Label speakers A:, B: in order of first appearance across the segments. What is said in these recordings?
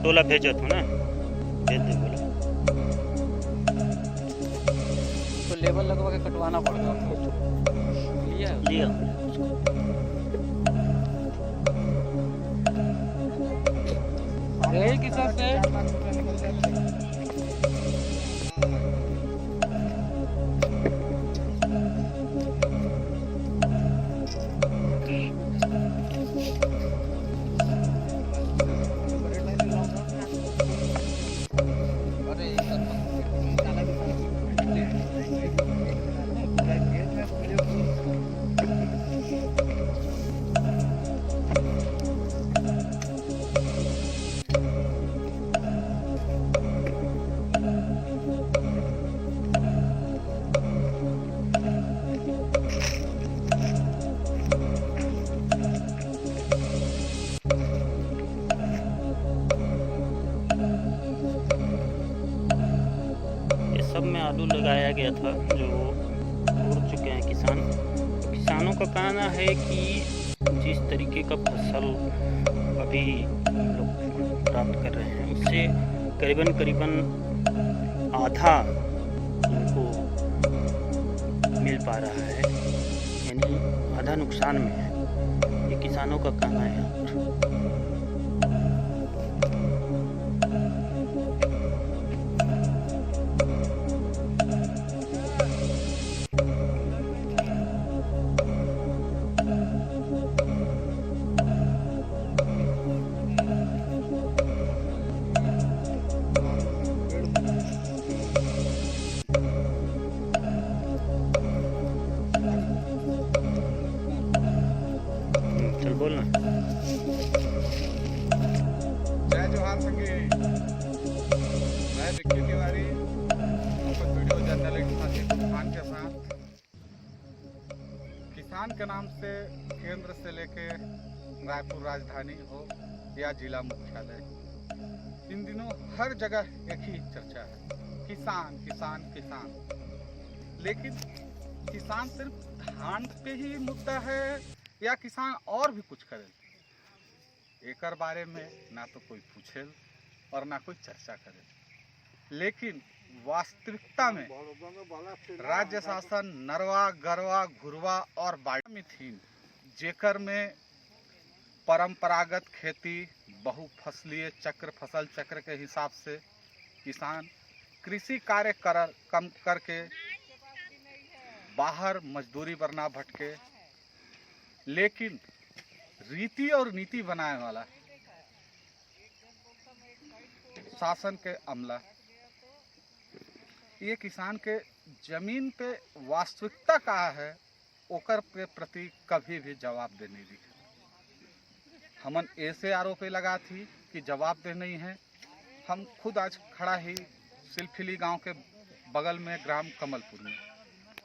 A: Photo ला भेजत हो ना, भेज दे बोला
B: तो लेबल लगवा के कटवाना पड़ता लिया
A: लिया।
B: यही किस्सा से
A: सब में आलू लगाया गया था जो उड़ चुके हैं किसान। तो किसानों का कहना है कि जिस तरीके का फसल अभी लोग प्राप्त कर रहे हैं उससे करीबन आधा उनको मिल पा रहा है, यानी आधा नुकसान में है, ये किसानों का कहना है यहाँ पर। चल बोलना।
C: जय जोहार संगी, मैं विक्की तिवारी वीडियो जर्नलिस्ट साथी किसान के साथ। किसान के नाम से केंद्र से लेके रायपुर राजधानी हो या जिला मुख्यालय, इन दिनों हर जगह एक ही चर्चा है, किसान किसान किसान। लेकिन किसान सिर्फ धान पे ही मुद्दा है या किसान और भी कुछ करे, एकर बारे में ना तो कोई पूछे और ना कोई चर्चा करे। लेकिन वास्तविकता में राज्य शासन नरवा गरवा घुरवा और बायोमीथेन जेकर में परंपरागत खेती बहुफसलीय चक्र फसल चक्र के हिसाब से किसान कृषि कार्य कम करके बाहर मजदूरी वरना भटके, लेकिन रीति और नीति बनाने वाला शासन के अमला ये किसान के जमीन पे वास्तविकता कहा है ओकर के प्रति कभी भी जवाब दे नहीं दी। हमन ऐसे आरोप लगा थी कि जवाब दे नहीं है। हम खुद आज खड़ा ही सिलफिली गांव के बगल में ग्राम कमलपुर में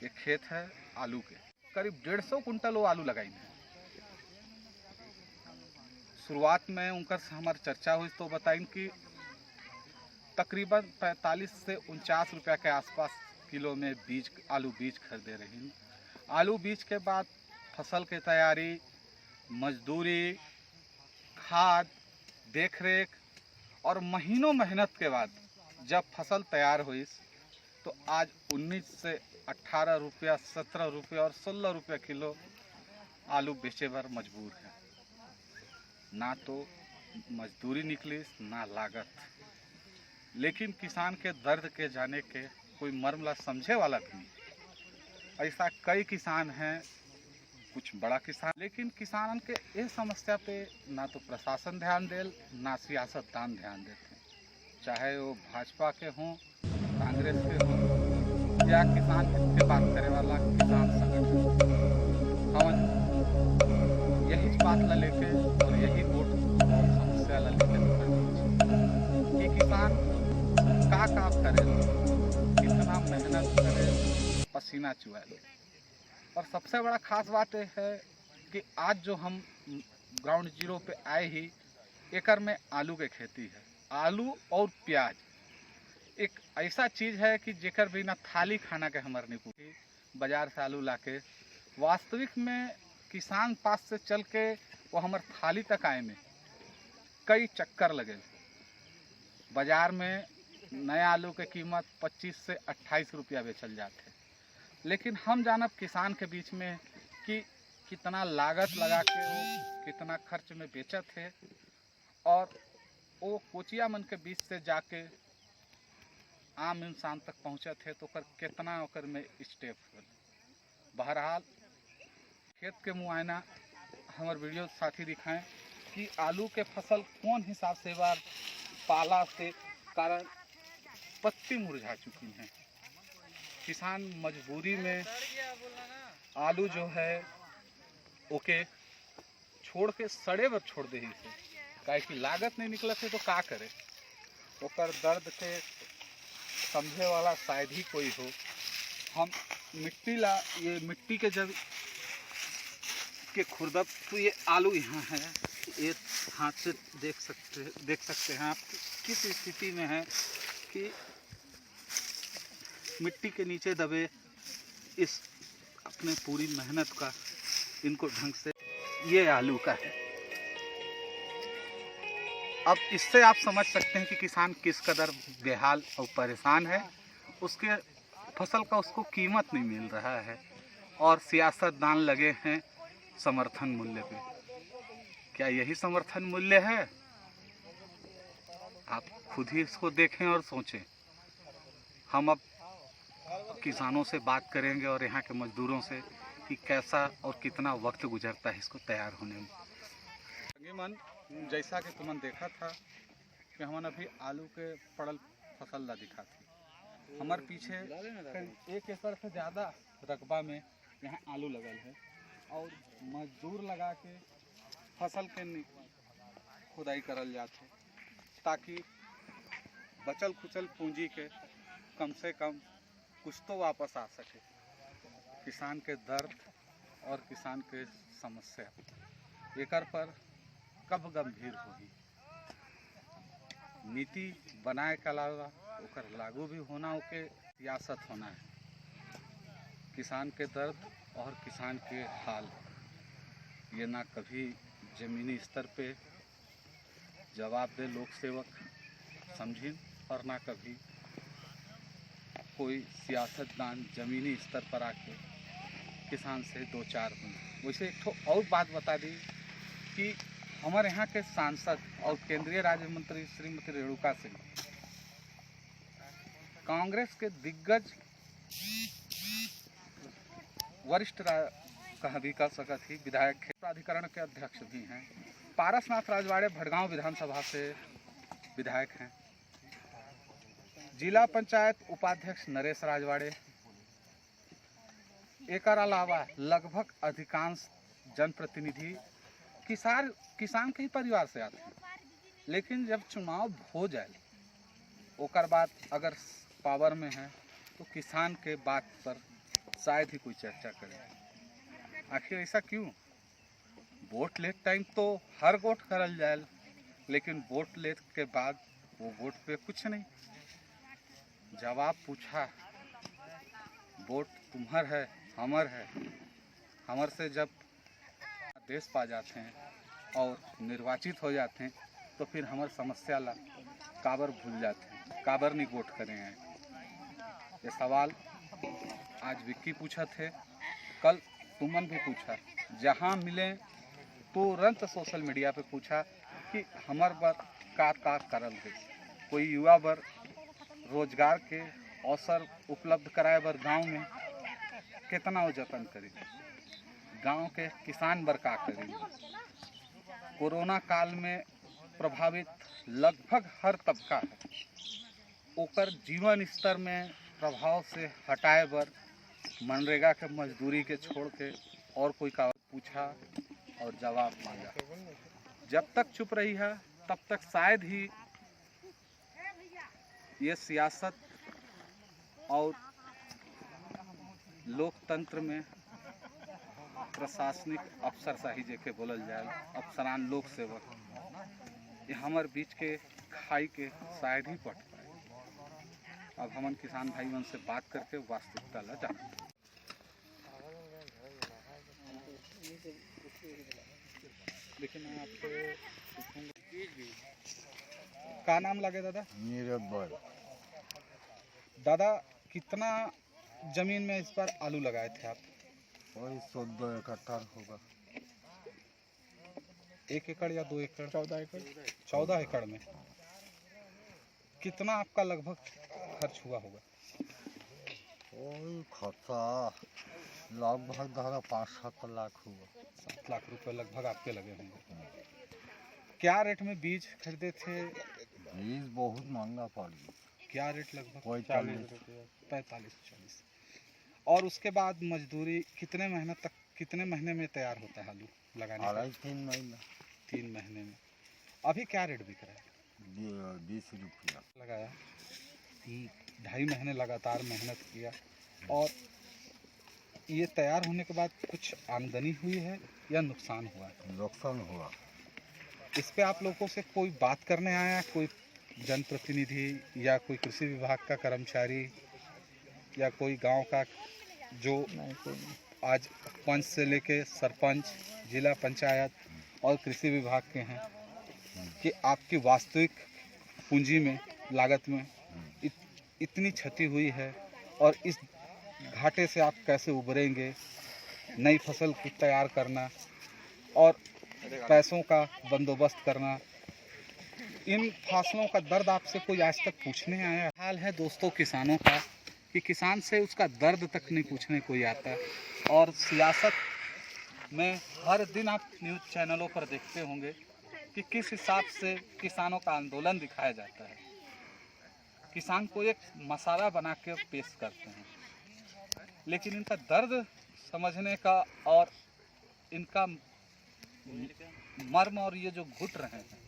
C: ये खेत है आलू के, करीब 150 कुंटल वो आलू लगाई है। शुरुआत में उनका हमारी चर्चा हुई तो बताइन कि तकरीबन 45 से 49 रुपया के आसपास किलो में आलू बीज खरीदे रही। आलू बीज के बाद फसल की तैयारी, मजदूरी, खाद, देखरेख और महीनों मेहनत के बाद जब फसल तैयार हुई तो आज 19 से 18 रुपया, 17 रुपया और 16 रुपया किलो आलू बेचे पर मजबूर है। ना तो मजदूरी निकली ना लागत। लेकिन किसान के दर्द के जाने के कोई मर्मला समझे वाला भी नहीं। ऐसा कई किसान हैं, कुछ बड़ा किसान, लेकिन किसानन के इस समस्या पे ना तो प्रशासन ध्यान देल ना सियासतदान ध्यान देते, चाहे वो भाजपा के हों, कांग्रेस के हों या किसान हित के बात करे वाला किसान संगठन। हम यही बात ला लेके और यही वोट और समस्या ला लेके कि किसान का काम करे, कितना मेहनत करे, पसीना चुआए। और सबसे बड़ा खास बात यह है कि आज जो हम ग्राउंड जीरो पे आए ही एकड़ में आलू के खेती है। आलू और प्याज एक ऐसा चीज़ है कि जेकर बिना थाली खाना के हमारे नहीं पूछी। बाजार से आलू लाके वास्तविक में किसान पास से चल के वो हमारे थाली तक आए में कई चक्कर लगे। बाज़ार में नए आलू के कीमत 25 से 28 रुपया बेचल जाते, लेकिन हम जानब किसान के बीच में कि कितना लागत लगा के वो कितना खर्च में बेचत है और वो कोचिया मन के बीच से जाके आम इंसान तक पहुँचत है तो ओकर कितना ओकर में स्टेप हो। बहरहाल खेत के मुआयना हमार वीडियो साथी दिखाएं कि आलू के फसल कौन हिसाब से बार पाला से कारण पत्ती मुरझा चुकी हैं। किसान मजबूरी में आलू जो है ओके छोड़ के सड़े बर छोड़ दे ही से, काहे कि लागत नहीं निकलत है तो का करे। ओकर दर्द के समझे वाला शायद ही कोई हो। हम ये मिट्टी के जब के खुरदब तो ये आलू यहाँ है, ये हाथ से देख सकते हैं आप किस स्थिति में है कि मिट्टी के नीचे दबे इस अपने पूरी मेहनत का इनको ढंग से ये आलू का है। अब इससे आप समझ सकते हैं कि किसान किस कदर बेहाल और परेशान है। उसके फसल का उसको कीमत नहीं मिल रहा है और सियासतदान लगे हैं समर्थन मूल्य पे। क्या यही समर्थन मूल्य है? आप खुद ही इसको देखें और सोचें। हम अब किसानों से बात करेंगे और यहाँ के मजदूरों से कि कैसा और कितना वक्त गुजरता है इसको तैयार होने में। मन जैसा कि तुमन देखा था कि हमन अभी आलू के पड़ल फसल ला दिखा थी। हमारे पीछे 1 एकड़ से ज़्यादा रकबा में यहाँ आलू लगल है और मजदूर लगा के फसल के खुदाई करल जाते ताकि बचल खुचल पूंजी के कम से कम कुछ तो वापस आ सके। किसान के दर्द और किसान के समस्या एकर पर कब गंभीर होगी। नीति बनाए के अलावा ओकर लागू भी होना ओके सियासत होना है। किसान के दर्द और किसान के हाल ये ना कभी ज़मीनी स्तर पे जवाब दे लोक सेवक समझिन और ना कभी कोई सियासतदान ज़मीनी स्तर पर आके किसान से दो चार हुई। वैसे एक ठो और बात बता दी कि हमारे यहाँ के सांसद और केंद्रीय राज्य मंत्री श्रीमती रेणुका सिंह कांग्रेस के दिग्गज वरिष्ठ कहा भी कर सकत ही विधायक प्राधिकरण के अध्यक्ष भी हैं। पारसनाथ राजवाड़े भड़गांव विधानसभा से विधायक हैं। जिला पंचायत उपाध्यक्ष नरेश राजवाड़े, एक अलावा लगभग अधिकांश जनप्रतिनिधि किसान के ही परिवार से आते हैं। लेकिन जब चुनाव हो जाए ओकर बाद अगर पावर में है तो किसान के बात पर शायद ही कोई चर्चा करे। आखिर ऐसा क्यों? वोट ले टाइम तो हर वोट करल जाए, लेकिन वोट ले के बाद वो वोट पे कुछ नहीं। जवाब पूछा वोट तुम्हार है हमर है, हमर से जब देश पा जाते हैं और निर्वाचित हो जाते हैं तो फिर हमार समस्या ला काबर भूल जाते हैं, काबर नहीं वोट करें हैं। ये सवाल आज विक्की पूछा थे, कल तुमन भी पूछा। जहाँ मिले तुरंत सोशल मीडिया पे पूछा कि हमार बर का करल है। कोई युवा बर रोजगार के अवसर उपलब्ध कराए बर गांव में कितना वो जतन करी, गांव के किसान बर का करी। कोरोना काल में प्रभावित लगभग हर तबका है, ओकर जीवन स्तर में प्रभाव से हटाए बर मनरेगा के मजदूरी के छोड़ के और कोई का पूछा और जवाब मांगा। जब तक चुप रही है तब तक शायद ही ये सियासत और लोकतंत्र में प्रशासनिक अफसरशाही जेके बोलल जाए, अफसरान लोक सेवक, ये हमारे बीच के खाई के शायद ही पट पाए। अब हमन किसान भाई मन से बात करके वास्तविकता ला जाना। लेकिन मैं आपको का नाम लगे दादा?
D: नीरज।
C: दादा कितना जमीन में इस बार आलू लगाए थे आप?
D: वही 14 एकड़ होगा।
C: 1 एकड़ या 2 एकड़?
B: 14 एकड़।
C: 14 एकड़ में कितना आपका लगभग खर्च हुआ होगा?
D: वही खर्चा लगभग 5-7 लाख हुआ।
C: 7 लाख रुपए लगभग आपके लगे होंगे। क्या रेट में बीज खरीदे थे?
D: बीज बहुत महंगा पड़ गया।
C: क्या रेट लगभग?
D: 45-40।
C: और उसके बाद मजदूरी कितने महीने में तैयार होता है आलू लगाने का?
D: 2.5-3 महीना।
C: 3 महीने में। अभी क्या रेट बिक रहा है?
D: 20 रुपया
C: लगाया। 2.5 महीने लगातार मेहनत किया और ये तैयार होने के बाद कुछ आमदनी हुई है या नुकसान हुआ है?
D: नुकसान हुआ।
C: इस पे आप लोगों से कोई बात करने आया, कोई जनप्रतिनिधि या कोई कृषि विभाग का कर्मचारी या कोई गांव का जो आज पंच से लेके सरपंच, जिला पंचायत और कृषि विभाग के हैं कि आपकी वास्तविक पूंजी में, लागत में इतनी क्षति हुई है और इस घाटे से आप कैसे उभरेंगे, नई फसल को तैयार करना और पैसों का बंदोबस्त करना, इन फासलों का दर्द आपसे कोई आज तक पूछने आया? हाल है दोस्तों किसानों का कि किसान से उसका दर्द तक नहीं पूछने कोई आता। और सियासत में हर दिन आप न्यूज़ चैनलों पर देखते होंगे कि किस हिसाब से किसानों का आंदोलन दिखाया जाता है। किसान को एक मसाला बना के पेश करते हैं, लेकिन इनका दर्द समझने का और इनका मर्म और ये जो घुट रहे हैं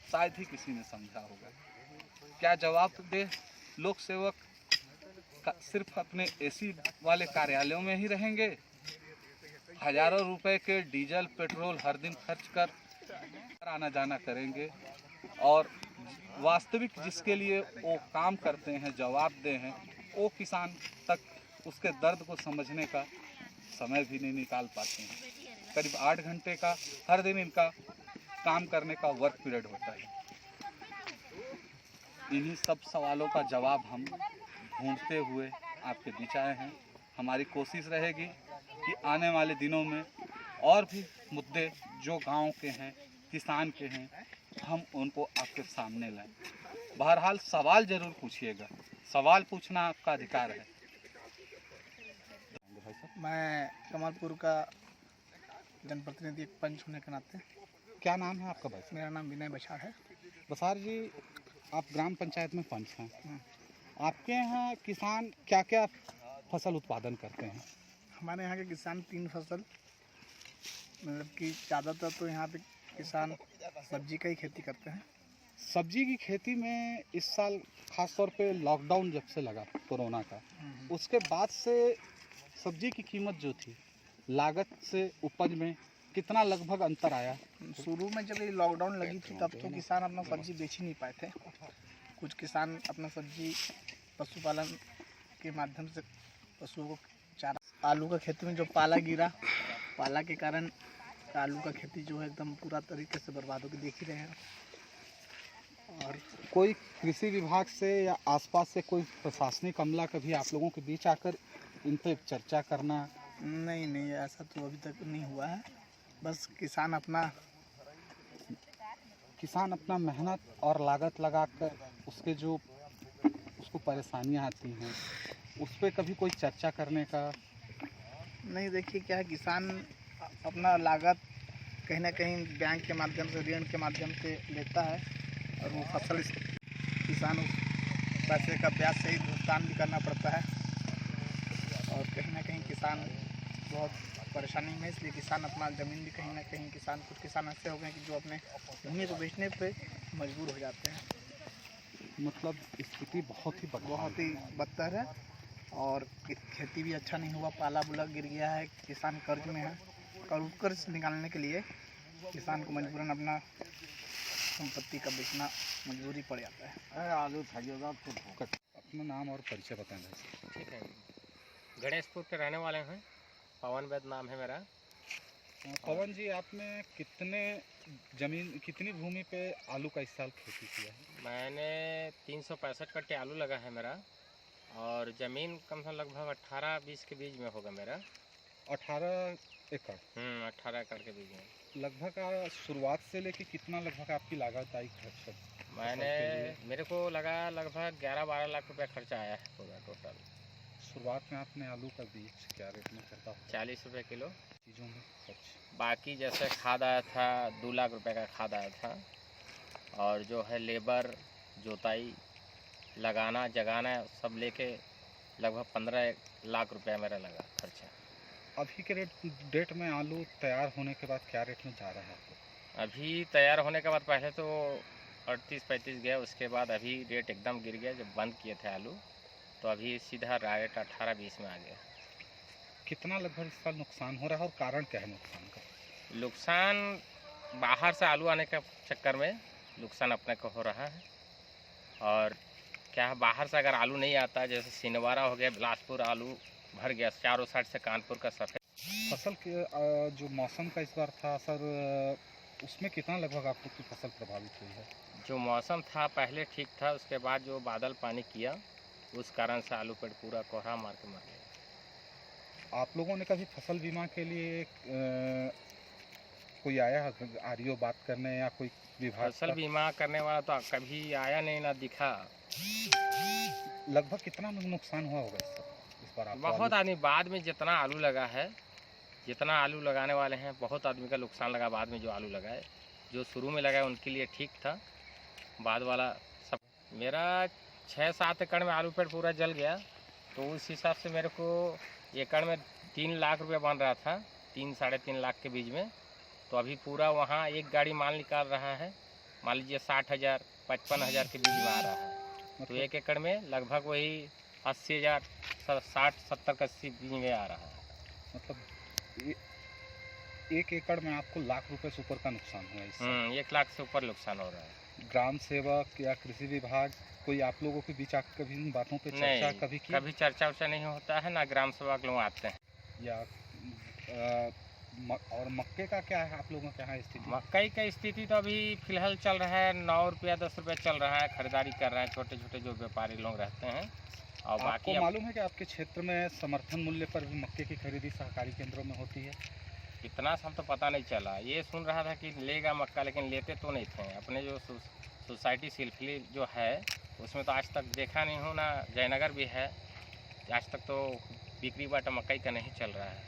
C: शायद ही किसी ने समझा होगा। क्या जवाब दे लोक सेवक सिर्फ अपने एसी वाले कार्यालयों में ही रहेंगे? हजारों रुपए के डीजल पेट्रोल हर दिन खर्च कर आना जाना करेंगे और वास्तविक जिसके लिए वो काम करते हैं, जवाबदेह हैं, वो किसान तक उसके दर्द को समझने का समय भी नहीं निकाल पाते हैं। करीब 8 घंटे का हर दिन इनका काम करने का वर्क पीरियड होता है। इन्हीं सब सवालों का जवाब हम ढूंढते हुए आपके बीच आए हैं। हमारी कोशिश रहेगी कि आने वाले दिनों में और भी मुद्दे जो गांव के हैं, किसान के हैं, हम उनको आपके सामने लाएं। बहरहाल सवाल जरूर पूछिएगा, सवाल पूछना आपका अधिकार है।
B: मैं कमलपुर का जनप्रतिनिधि, एक पंच होने के नाते।
C: क्या नाम है आपका भाई?
B: मेरा नाम विनय बछाड़ है।
C: बसार जी, आप ग्राम पंचायत में पंच हैं। आपके यहाँ किसान क्या क्या फसल उत्पादन करते हैं?
B: हमारे यहाँ के किसान 3 फसल, मतलब कि ज़्यादातर तो यहाँ पे किसान सब्जी का ही खेती करते हैं।
C: सब्जी की खेती में इस साल खास तौर पे लॉकडाउन जब से लगा कोरोना का, उसके बाद से सब्जी की कीमत जो थी, लागत से उपज में कितना लगभग अंतर आया?
B: शुरू में जब ये लॉकडाउन लगी थी तब तो किसान अपना सब्जी बेच ही नहीं पाए थे। कुछ किसान अपना सब्जी पशुपालन के माध्यम से पशुओं को चारा। आलू का खेती में जो पाला गिरा, पाला के कारण आलू का खेती जो है एकदम पूरा तरीके से बर्बाद होकर देख ही रहे हैं। और
C: कोई कृषि विभाग से या आसपास से कोई प्रशासनिक अमला कभी आप लोगों के बीच आकर इन पर चर्चा करना?
B: नहीं, ऐसा तो अभी तक नहीं हुआ है। बस किसान अपना मेहनत और लागत लगाकर उसको परेशानियां आती हैं, उस पर कभी कोई चर्चा करने का? नहीं, देखिए क्या है, किसान अपना लागत कहीं ना कहीं बैंक के माध्यम से, ऋण के माध्यम से लेता है और वो फसल किसान उस पैसे का ब्याज सहित भुगतान भी करना पड़ता है। और कहीं ना कहीं किसान बहुत परेशानी में, इसलिए किसान अपना ज़मीन भी कहीं ना कहीं, कुछ किसान ऐसे हो गए कि जो अपने ज़मीन को बेचने पे मजबूर हो जाते हैं।
C: मतलब स्थिति बहुत ही
B: बदतर है और खेती भी अच्छा नहीं हुआ, पाला बुला गिर गया है, किसान कर्ज में है और कर्ज निकालने के लिए किसान को मजबूरन अपना संपत्ति का बेचना मजबूरी पड़ जाता है।
D: आलू खाइएगा तो
C: अपना नाम और परिचय बताएं भाई।
E: ठीक है, गणेशपुर के रहने वाले हैं, पवन वैद नाम है मेरा।
C: पवन जी, आपने कितने जमीन कितनी भूमि पे आलू का इस साल खेती किया है?
E: मैंने 365 कट्टे आलू लगा है मेरा, और ज़मीन कम से कम लगभग 18-20 के बीच में होगा मेरा।
C: 18 एकड़
E: 18 एकड़ के बीच में।
C: लगभग। शुरुआत से लेके कितना लगभग आपकी लागत आई खर्च?
E: मेरे को लगा लगभग 11-12 लाख रुपया खर्चा आया है पूरा टोटल।
C: शुरुआत में आपने आलू का बीज क्या रेट में खरीदा?
E: 40 रुपये किलो।
C: चीज़ों में खर्च
E: बाकी जैसे खाद आया था 2 लाख रुपए का खाद आया था, और जो है लेबर, जोताई, लगाना, जगाना सब लेके लगभग 15 लाख रुपया मेरा लगा खर्चा।
C: अभी के डेट में आलू तैयार होने के बाद क्या रेट में जा रहा है आपको?
E: अभी तैयार होने के बाद पहले तो 38-35 गया, उसके बाद अभी रेट एकदम गिर गया। जब बंद किए थे आलू तो अभी सीधा रेट 18-20 में आ गया।
C: कितना लगभग इस साल नुकसान हो रहा है और कारण क्या है नुकसान का?
E: नुकसान बाहर से आलू आने के चक्कर में नुकसान अपने को हो रहा है। और क्या है, बाहर से अगर आलू नहीं आता, जैसे सिनवारा हो गया, बिलासपुर आलू भर गया चारों साइड से, कानपुर का सफ़ेद।
C: फसल के जो मौसम का इस बार था असर, उसमें कितना लगभग आप लोग की फसल प्रभावित हुई है?
E: जो मौसम था पहले ठीक था, उसके बाद जो बादल पानी किया उस कारण से आलू पेड़ पूरा कोहरा मार के मर गया।
C: आप लोगों ने कभी फसल बीमा के लिए कोई आया आरईओ बात करने या कोई विभाग?
E: फसल बीमा करने वाला तो कभी आया नहीं, ना दिखा।
C: लगभग कितना नुकसान हुआ होगा इस बार आपको?
E: बहुत आदमी बाद में जितना आलू लगा है, जितना आलू लगाने वाले हैं, बहुत आदमी का नुकसान लगा बाद में। जो आलू लगाए, जो शुरू में लगाए उनके लिए ठीक था, बाद वाला सब। मेरा 6-7 एकड़ में आलू पेड़ पूरा जल गया, तो उस हिसाब से मेरे को एकड़ में 3 लाख रुपये बन रहा था, 3-3.5 लाख के बीच में। तो अभी पूरा वहाँ एक गाड़ी माल निकाल रहा है, मान लीजिए 60,000 55,000 के बीच में आ रहा है। तो एक एकड़ में लगभग वही 80,000 60-70-80 बीच में आ रहा है।
C: मतलब एक एकड़ में आपको लाख रुपए से ऊपर का नुकसान हुआ इससे?
E: 1 लाख से ऊपर नुकसान हो रहा है।
C: ग्राम सेवक या कृषि विभाग कोई आप लोगों के बीच आकर कभी इन बातों पे चर्चा कभी की?
E: कभी चर्चा वर्चा नहीं होता है, ना ग्राम सेवक लोग आते हैं।
C: या और मक्के का क्या है आप लोगों के यहाँ स्थिति?
E: मकई का स्थिति तो अभी फिलहाल चल रहा है 9 रुपया 10 रुपया चल रहा है, खरीदारी कर रहे हैं छोटे छोटे जो व्यापारी लोग रहते हैं। और
C: आपको
E: बाकी
C: मालूम है कि आपके क्षेत्र में समर्थन मूल्य पर भी मक्के की खरीदी सहकारी केंद्रों में होती है?
E: इतना सब तो पता नहीं चला। ये सुन रहा था कि लेगा मक्का, लेकिन लेते तो नहीं थे। अपने जो सोसाइटी सिल्फली जो है उसमें तो आज तक देखा नहीं हूँ, ना जयनगर भी है, आज तक तो बिक्री बाटा मकई का नहीं चल रहा है।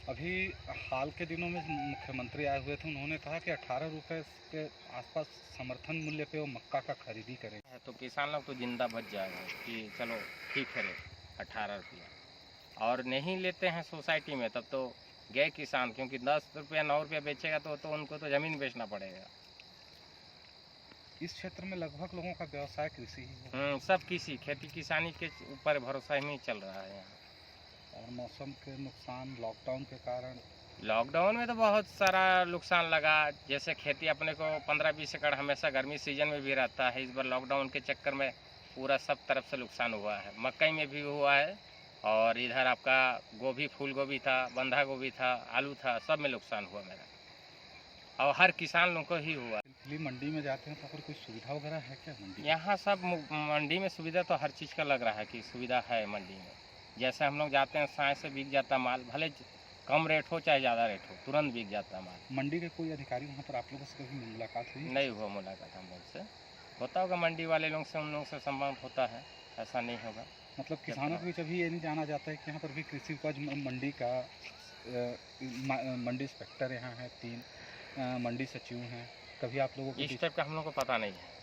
C: अभी हाल के दिनों में मुख्यमंत्री आए हुए थे, उन्होंने कहा कि 18 रुपये के आसपास समर्थन मूल्य पे वो मक्का का खरीदी करें।
E: तो किसान लोग तो जिंदा बच जाएगा कि चलो ठीक है रे 18 रुपया। और नहीं लेते हैं सोसाइटी में तब तो गए किसान, क्योंकि 10 रुपया 9 रुपया बेचेगा तो उनको तो ज़मीन बेचना पड़ेगा।
C: इस क्षेत्र में लगभग लोगों का व्यवसाय कृषि ही है।
E: सब किसी खेती किसानी के ऊपर भरोसा ही नहीं चल रहा है यहाँ।
C: और मौसम के नुकसान, लॉकडाउन के कारण?
E: लॉकडाउन में तो बहुत सारा नुकसान लगा। जैसे खेती अपने को 15-20 एकड़ हमेशा गर्मी सीजन में भी रहता है, इस बार लॉकडाउन के चक्कर में पूरा सब तरफ से नुकसान हुआ है। मकई में भी हुआ है, और इधर आपका गोभी, फूल गोभी था, बंधा गोभी था, आलू था, सब में नुकसान हुआ मेरा, और हर किसान लोग को ही हुआ।
C: मंडी में जाते हैं तो फिर कोई सुविधा वगैरह है क्या मंडी?
E: यहाँ सब मंडी में सुविधा तो हर चीज़ का लग रहा है कि सुविधा है मंडी में। जैसे हम लोग जाते हैं, साय से बिक जाता माल, भले कम रेट हो चाहे ज़्यादा रेट हो, तुरंत बिक जाता माल।
C: मंडी के कोई अधिकारी वहाँ पर आप लोगों से कभी मुलाकात हुई?
E: नहीं हुआ मुलाकात हम लोग से। होता होगा मंडी वाले लोग से, उन लोगों से संबंध होता है, ऐसा नहीं होगा।
C: मतलब किसानों के बीच अभी ये नहीं जाना जाता है कि यहाँ पर भी कृषि उपज मंडी का मंडी इंस्पेक्टर यहाँ है, 3 मंडी सचिव हैं, कभी आप लोगों को
E: इस टाइप का हम लोग को पता नहीं है।